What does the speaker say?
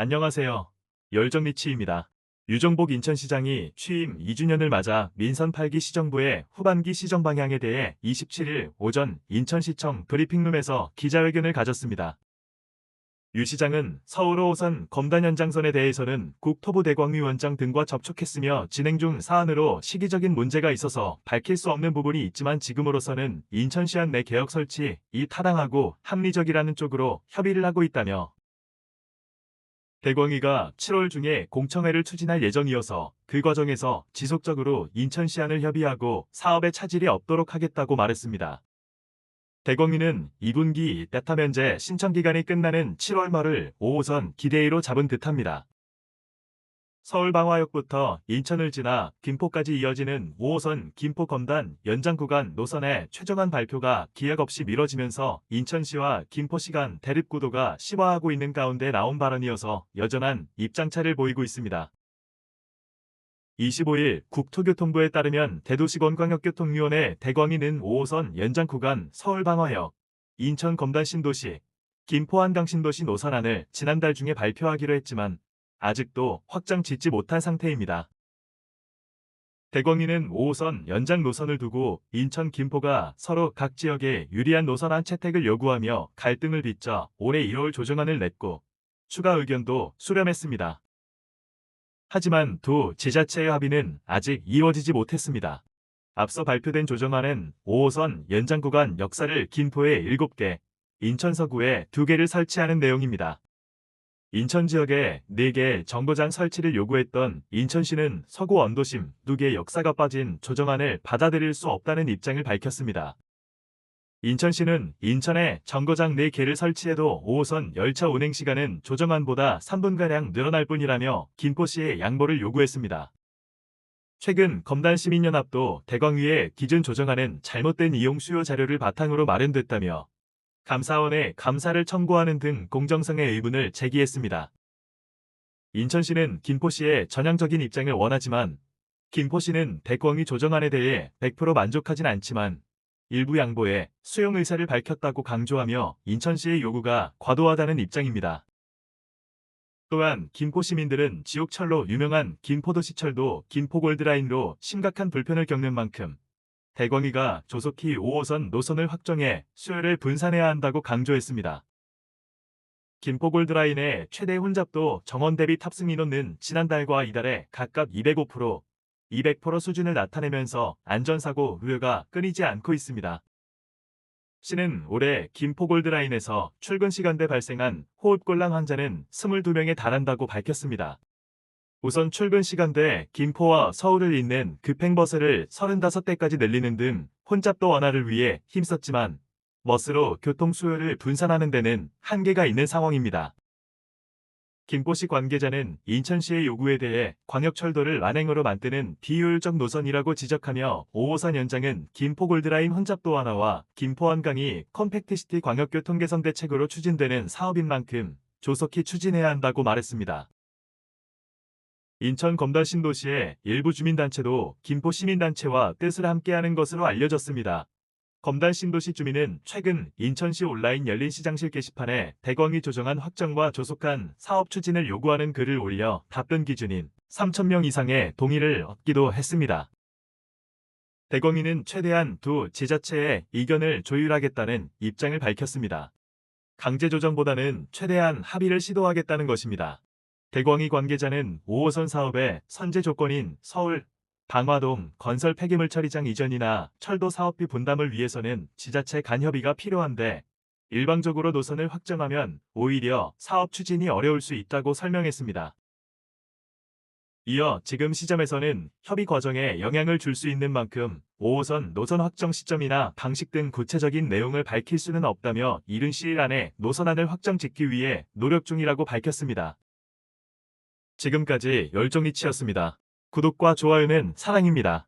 안녕하세요. 열정리치입니다. 유정복 인천시장이 취임 2주년을 맞아 민선 8기 시정부의 후반기 시정 방향에 대해 27일 오전 인천시청 브리핑룸에서 기자회견을 가졌습니다. 유 시장은 서울 5호선 검단 연장선에 대해서는 국토부대광위원장 등과 접촉했으며 진행 중 사안으로 시기적인 문제가 있어서 밝힐 수 없는 부분이 있지만 지금으로서는 인천시안 내 개혁 설치 이 타당하고 합리적이라는 쪽으로 협의를 하고 있다며 대광위가 7월 중에 공청회를 추진할 예정이어서 그 과정에서 지속적으로 인천시안을 협의하고 사업에 차질이 없도록 하겠다고 말했습니다. 대광위는 2분기 데타 면제 신청 기간이 끝나는 7월 말을 5호선 기대히로 잡은 듯합니다. 서울 방화역부터 인천을 지나 김포까지 이어지는 5호선 김포 검단 연장 구간 노선의 최종안 발표가 기약 없이 미뤄지면서 인천시와 김포시 간 대립 구도가 심화하고 있는 가운데 나온 발언이어서 여전한 입장차를 보이고 있습니다. 25일 국토교통부에 따르면 대도시권광역교통위원회 대광위는 5호선 연장 구간 서울 방화역, 인천 검단 신도시, 김포 한강 신도시 노선안을 지난달 중에 발표하기로 했지만 아직도 확정 짓지 못한 상태입니다. 대광위는 5호선 연장 노선을 두고 인천 김포가 서로 각 지역에 유리한 노선안 채택을 요구하며 갈등을 빚자 올해 1월 조정안을 냈고 추가 의견도 수렴했습니다. 하지만 두 지자체의 합의는 아직 이루어지지 못했습니다. 앞서 발표된 조정안은 5호선 연장 구간 역사를 김포에 7개, 인천 서구에 2개를 설치하는 내용입니다. 인천 지역에 4개 정거장 설치를 요구했던 인천시는 서구 언도심 2개 역사가 빠진 조정안을 받아들일 수 없다는 입장을 밝혔습니다. 인천시는 인천에 정거장 4개를 설치해도 5호선 열차 운행 시간은 조정안보다 3분가량 늘어날 뿐이라며 김포시에 양보를 요구했습니다. 최근 검단시민연합도 대광위의 기준 조정안은 잘못된 이용 수요 자료를 바탕으로 마련됐다며 감사원에 감사를 청구하는 등 공정성의 의문을 제기했습니다. 인천시는 김포시의 전향적인 입장을 원하지만 김포시는 대광위 조정안에 대해 100% 만족하진 않지만 일부 양보에 수용 의사를 밝혔다고 강조하며 인천시의 요구가 과도하다는 입장입니다. 또한 김포 시민들은 지옥철로 유명한 김포도시철도 김포골드라인으로 심각한 불편을 겪는 만큼 대광위가 조속히 5호선 노선을 확정해 수요를 분산해야 한다고 강조했습니다. 김포골드라인의 최대 혼잡도 정원 대비 탑승 인원은 지난달과 이달에 각각 205%, 200% 수준을 나타내면서 안전사고 우려가 끊이지 않고 있습니다. 시는 올해 김포골드라인에서 출근 시간대 발생한 호흡곤란 환자는 22명에 달한다고 밝혔습니다. 우선 출근 시간대 김포와 서울을 잇는 급행버스를 35대까지 늘리는 등 혼잡도 완화를 위해 힘썼지만 버스로 교통 수요를 분산하는 데는 한계가 있는 상황입니다. 김포시 관계자는 인천시의 요구에 대해 광역철도를 완행으로 만드는 비효율적 노선이라고 지적하며 5호선 연장은 김포골드라인 혼잡도 완화와 김포 한강이 컴팩트시티 광역교통 개선 대책으로 추진되는 사업인 만큼 조속히 추진해야 한다고 말했습니다. 인천 검단 신도시의 일부 주민단체도 김포 시민단체와 뜻을 함께하는 것으로 알려졌습니다. 검단 신도시 주민은 최근 인천시 온라인 열린 시장실 게시판에 대광위 조정안 확정과 조속한 사업 추진을 요구하는 글을 올려 답변 기준인 3,000명 이상의 동의를 얻기도 했습니다. 대광위는 최대한 두 지자체의 의견을 조율하겠다는 입장을 밝혔습니다. 강제 조정보다는 최대한 합의를 시도하겠다는 것입니다. 대광위 관계자는 5호선 사업의 선제 조건인 서울, 방화동 건설 폐기물 처리장 이전이나 철도 사업비 분담을 위해서는 지자체 간 협의가 필요한데 일방적으로 노선을 확정하면 오히려 사업 추진이 어려울 수 있다고 설명했습니다. 이어 지금 시점에서는 협의 과정에 영향을 줄 수 있는 만큼 5호선 노선 확정 시점이나 방식 등 구체적인 내용을 밝힐 수는 없다며 이른 시일 안에 노선안을 확정 짓기 위해 노력 중이라고 밝혔습니다. 지금까지 열정리치였습니다. 구독과 좋아요는 사랑입니다.